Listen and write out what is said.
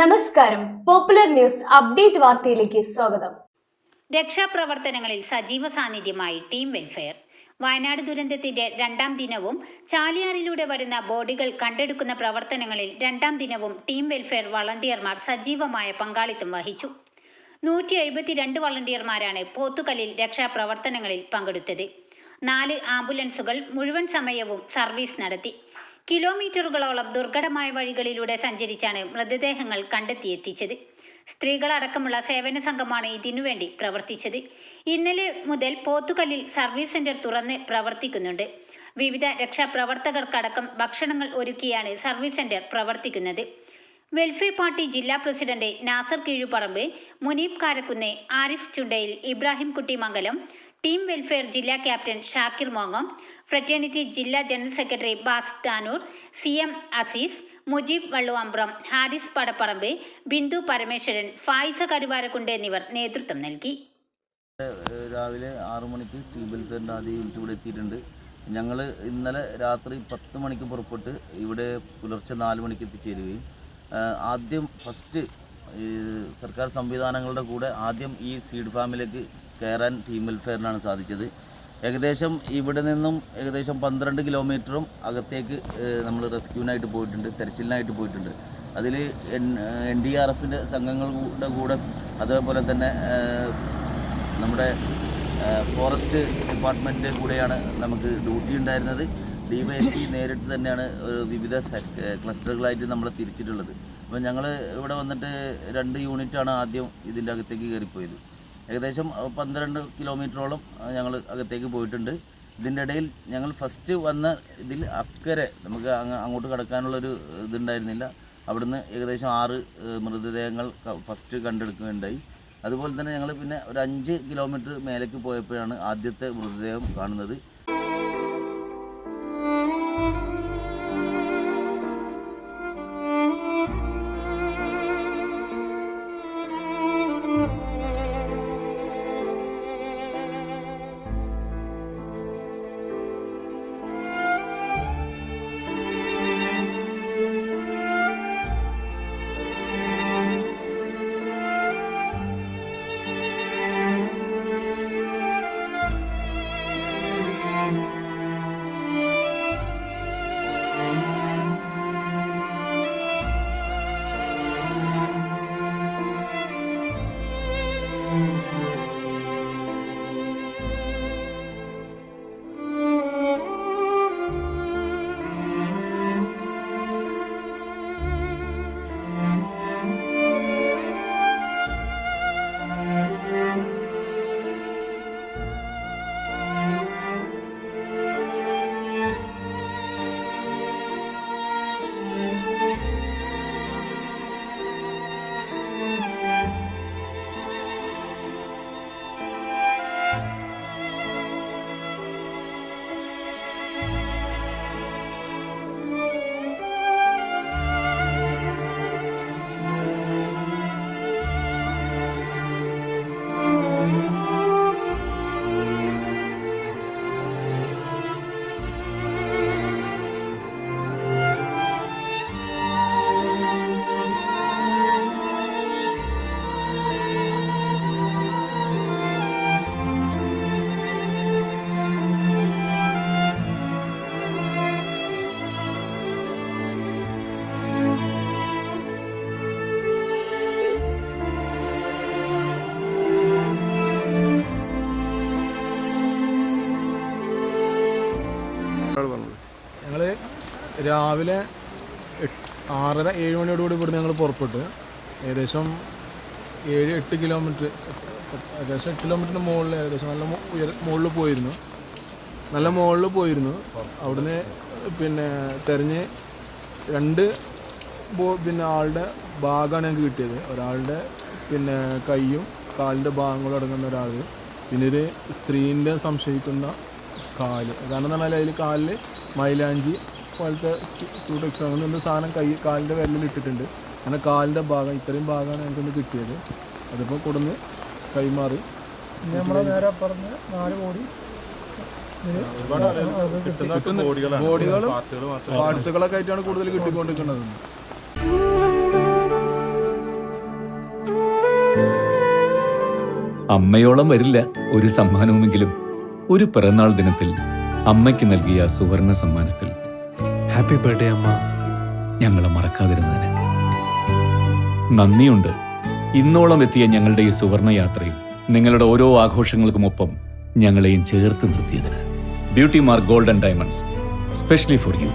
നമസ്കാരം. Popular news update വാർത്തയിലേക്ക് സ്വാഗതം. രക്ഷാപ്രവർത്തനങ്ങളിൽ സജീവ സാന്നിധ്യമായി ടീം വെൽഫെയർ. വയനാട് ദുരന്തത്തിന്റെ രണ്ടാം ദിനവും ചാലിയാറിലൂടെ വരുന്ന ബോഡികൾ കണ്ടെടുക്കുന്ന പ്രവർത്തനങ്ങളിൽ രണ്ടാം ദിനവും ടീം വെൽഫെയർ വളണ്ടിയർമാർ സജീവമായ പങ്കാളിത്തം വഹിച്ചു. 172 വളണ്ടിയർമാരാണ് പോത്തുകല്ലിൽ രക്ഷാപ്രവർത്തനങ്ങളിൽ പങ്കെടുത്തത്. 4 ആംബുലൻസുകൾ മുഴുവൻ സമയവും സർവീസ് നടത്തി. കിലോമീറ്ററുകളോളം ദുർഘടമായ വഴികളിലൂടെ സഞ്ചരിച്ചാണ് മൃതദേഹങ്ങൾ കണ്ടെത്തിയെത്തിച്ചത്. സ്ത്രീകളടക്കമുള്ള സേവന സംഘമാണ് ഇതിനുവേണ്ടി പ്രവർത്തിച്ചത്. ഇന്നലെ മുതൽ പോത്തുകല്ലിൽ സർവീസ് സെന്റർ തുറന്ന് പ്രവർത്തിക്കുന്നുണ്ട്. വിവിധ രക്ഷാപ്രവർത്തകർക്കടക്കം ഭക്ഷണങ്ങൾ ഒരുക്കിയാണ് സർവീസ് സെന്റർ പ്രവർത്തിക്കുന്നത്. വെൽഫെയർ പാർട്ടി ജില്ലാ president Nasar Keezhuparamba, Muneeb Karakkunnu, Arif Chundayil, Ibrahim Kutty Mangalam, team welfare ജില്ലാ ക്യാപ്റ്റൻ ഷാക്കിർ മോങ്ങം, ഫ്രറ്റേണിറ്റി ജില്ലാ general secretary Basid Tanur, CM Aziz, Mujeeb Valluvambram, Haris Padapparamba, Bindu Parameswaran, Faisa Karuvarakundu എന്നിവർ നേതൃത്വം നൽകി. രാവിലെ 6 മണിക്ക് ടീം വെൽഫെയറിൻ്റെ ആദ്യ യൂണിറ്റ് ഇവിടെ എത്തിയിട്ടുണ്ട്. ഞങ്ങൾ ഇന്നലെ രാത്രി 10 മണിക്ക് പുറപ്പെട്ട് ഇവിടെ പുലർച്ചെ 4 മണിക്ക് എത്തിച്ചേരുകയും ആദ്യം ഫസ്റ്റ് സർക്കാർ സംവിധാനങ്ങളുടെ കൂടെ ആദ്യം ഈ സീഡ് ഫാമിലേക്ക് കയറാൻ ടീം വെൽഫെയറിനാണ് സാധിച്ചത്. ഏകദേശം ഇവിടെ നിന്നും 12 കിലോമീറ്ററും അകത്തേക്ക് നമ്മൾ റെസ്ക്യൂവിനായിട്ട് പോയിട്ടുണ്ട്, തെരച്ചിലിനായിട്ട് പോയിട്ടുണ്ട്. അതിൽ NDRFൻ്റെ സംഘങ്ങളുടെ കൂടെ, അതേപോലെ തന്നെ നമ്മുടെ ഫോറസ്റ്റ് ഡിപ്പാർട്ട്മെൻറ്റിൻ്റെ കൂടെയാണ് നമുക്ക് ഡ്യൂട്ടി ഉണ്ടായിരുന്നത്. DYSP നേരിട്ട് തന്നെയാണ് വിവിധ ക്ലസ്റ്ററുകളായിട്ട് നമ്മളെ തിരിച്ചിട്ടുള്ളത്. അപ്പോൾ ഞങ്ങൾ ഇവിടെ വന്നിട്ട് 2 യൂണിറ്റാണ് ആദ്യം ഇതിൻ്റെ അകത്തേക്ക് കയറിപ്പോയത്. ഏകദേശം 12 കിലോമീറ്ററോളം ഞങ്ങൾ അകത്തേക്ക് പോയിട്ടുണ്ട്. ഇതിൻ്റെ ഇടയിൽ ഞങ്ങൾ ഫസ്റ്റ് വന്ന ഇതിൽ അക്കരെ നമുക്ക് അങ്ങോട്ട് കടക്കാനുള്ളൊരു ഇതുണ്ടായിരുന്നില്ല. അവിടുന്ന് ഏകദേശം 6 മൃതദേഹങ്ങൾ ഫസ്റ്റ് കണ്ടെടുക്കുകയുണ്ടായി. അതുപോലെ തന്നെ ഞങ്ങൾ പിന്നെ ഒരു 5 കിലോമീറ്റർ മേലേക്ക് പോയപ്പോഴാണ് ആദ്യത്തെ മൃതദേഹം കാണുന്നത്. ഞങ്ങൾ രാവിലെ 6:30-7 മണിയോടുകൂടി ഇവിടുന്ന് ഞങ്ങൾ പുറപ്പെട്ടു. ഏകദേശം 7-8 കിലോമീറ്റർ, ഏകദേശം 8 കിലോമീറ്ററിന് മുകളിൽ, ഏകദേശം നല്ല മുകളിൽ പോയിരുന്നു. അവിടുന്ന് പിന്നെ തെരഞ്ഞ് 2 ആളുടെ ഭാഗമാണ് ഞങ്ങൾക്ക് കിട്ടിയത്. ഒരാളുടെ കൈയും കാലിൻ്റെ ഭാഗങ്ങളും അടങ്ങുന്ന ഒരാൾ, പിന്നെ ഒരു സ്ത്രീൻ്റെ സംശയിക്കുന്ന കാല്. കാരണം എന്ന് പറഞ്ഞാൽ അതിൽ കാലിൽ മൈലാഞ്ചി പോലത്തെ ക്യൂടെക്സ് അങ്ങനെ സാധനം കാലിൻ്റെ വിരലിൽ ഇട്ടിട്ടുണ്ട്. അങ്ങനെ കാലിൻ്റെ ഭാഗം, ഇത്രയും ഭാഗമാണ് ഞങ്ങൾക്ക് കിട്ടിയത്. അതിപ്പോൾ കൊടുന്ന് കൈമാറി നമ്മളെ നേരെ പറഞ്ഞ് 4 ബോഡി ബോഡികളും പാർട്സുകളൊക്കെ ആയിട്ടാണ് കൂടുതൽ കിട്ടിക്കൊണ്ടിരിക്കുന്നത്. അമ്മയോളം വരില്ല ഒരു സമ്മാനവുമെങ്കിലും ഒരു പിറന്നാൾ ദിനത്തിൽ അമ്മയ്ക്ക് നൽകിയ സുവർണ സമ്മാനത്തിൽ ഹാപ്പി ബർത്ത്ഡേ അമ്മ. ഞങ്ങളെ മറക്കാതിരുന്നതിന് നന്ദിയുണ്ട്. ഇന്നോളം എത്തിയ ഞങ്ങളുടെ ഈ സുവർണ യാത്രയിൽ നിങ്ങളുടെ ഓരോ ആഘോഷങ്ങൾക്കുമൊപ്പം ഞങ്ങളെയും ചേർത്ത് നിർത്തിയതിന്. Beauty mark gold and diamonds, specially for U.